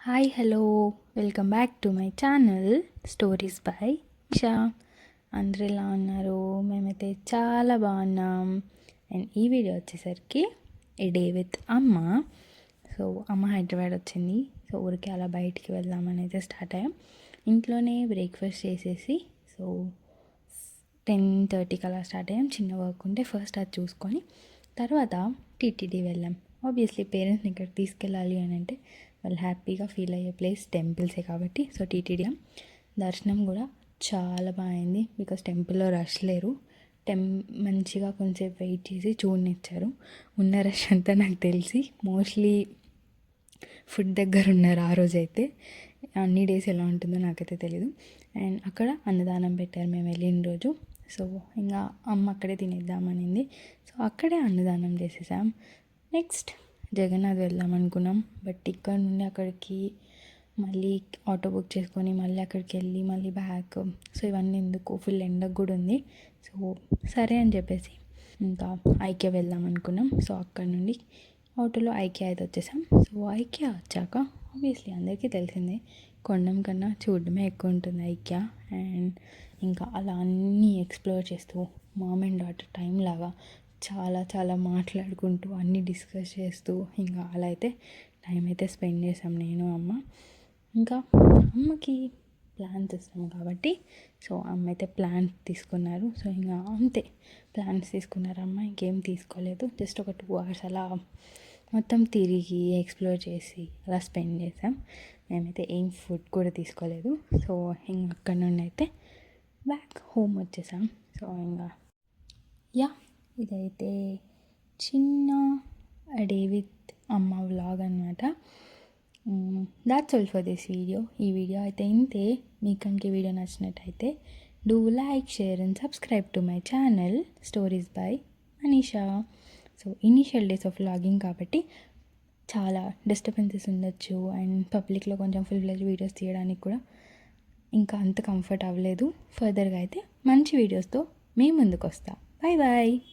Hi hello welcome back to my channel stories by Isha. అందరూ ఎలా ఉన్నారు? మేమైతే చాలా బాగున్నాం. అండ్ ఈ వీడియో వచ్చేసరికి ఏ డే విత్ అమ్మ. సో అమ్మ హైదరాబాద్ వచ్చింది. సో ఊరికి అలా బయటికి వెళ్దామని అయితే స్టార్ట్ అయ్యాం. ఇంట్లోనే బ్రేక్ఫాస్ట్ చేసేసి సో 10:30కి అలా స్టార్ట్ అయ్యాం. చిన్న వర్క్ ఉంటే ఫస్ట్ అది చూసుకొని తర్వాత టీటీడీ వెళ్ళాం. ఆబ్వియస్లీ పేరెంట్స్ని ఇక్కడ తీసుకెళ్ళాలి అని అంటే వాళ్ళు హ్యాపీగా ఫీల్ అయ్యే ప్లేస్ టెంపుల్సే కాబట్టి సో టీటీడీ దర్శనం కూడా చాలా బాగుంది. బికాస్ టెంపుల్లో రష్ లేరు. మంచిగా కొంచెం వెయిట్ చేసి చూడనిచ్చారు. ఉన్న రష్ అంతా నాకు తెలిసి మోస్ట్లీ ఫుడ్ దగ్గర ఉన్నారు ఆ రోజైతే. అన్ని డేస్ ఎలా ఉంటుందో నాకైతే తెలీదు. అండ్ అక్కడ అన్నదానం పెట్టారు మేము వెళ్ళిన రోజు. సో ఇంకా అమ్మ అక్కడే తినేద్దామనింది. సో అక్కడే అన్నదానం చేసేసాం. నెక్స్ట్ జగన్నాథ్ వెళ్దాం అనుకున్నాం. బట్ ఇక్కడ నుండి అక్కడికి మళ్ళీ ఆటో బుక్ చేసుకొని మళ్ళీ అక్కడికి వెళ్ళి మళ్ళీ బ్యాక్. సో ఇవన్నీ ఎందుకు, ఫుల్ ఎండకు కూడా ఉంది. సో సరే అని చెప్పేసి ఇంకా ఐక్య వెళ్దాం అనుకున్నాం. సో అక్కడ నుండి ఆటోలో ఐక్య అయితే వచ్చేసాం. సో ఐక్య వచ్చాక ఆబ్వియస్లీ అందరికీ తెలిసిందే కొండం కన్నా చూడడమే ఎక్కువ ఉంటుంది ఐక్య. అండ్ ఇంకా అలా అన్నీ ఎక్స్ప్లోర్ చేస్తూ మామ్ అండ్ డాటర్ టైం లాగా చాలా చాలా మాట్లాడుకుంటూ అన్నీ డిస్కస్ చేస్తూ ఇంకా అలా అయితే టైం అయితే స్పెండ్ చేసాం నేను అమ్మ. ఇంకా అమ్మకి ప్లాన్స్ ఇస్తాం కాబట్టి సో అమ్మ అయితే ప్లాన్స్ తీసుకున్నారు. సో ఇంకా అంతే, ప్లాన్స్ తీసుకున్నారు అమ్మ, ఇంకేం తీసుకోలేదు. జస్ట్ ఒక 2 hours అలా మొత్తం తిరిగి ఎక్స్ప్లోర్ చేసి అలా స్పెండ్ చేసాం. మేమైతే ఏం ఫుడ్ కూడా తీసుకోలేదు. సో ఇంకా అక్కడ నుండి అయితే బ్యాక్ హోమ్ వచ్చేసాం. సో ఇంకా ఇదైతే చిన్న డే విత్ అమ్మ వ్లాగ్ అనమాట. That's all for this video. ఈ వీడియో అయితే ఇంతే. మీకు కనుక ఈ వీడియో నచ్చినట్టయితే do like, share and subscribe to my channel stories by Manisha. So initial days of vlogging కాబట్టి చాలా డిస్టర్బెన్సెస్ ఉండొచ్చు. అండ్ పబ్లిక్లో కొంచెం ఫుల్ ఫ్లెజ్ వీడియోస్ తీయడానికి కూడా ఇంకా అంత కంఫర్ట్ అవ్వలేదు. ఫర్దర్గా అయితే మంచి వీడియోస్తో మీ ముందుకు వస్తా. Bye bye.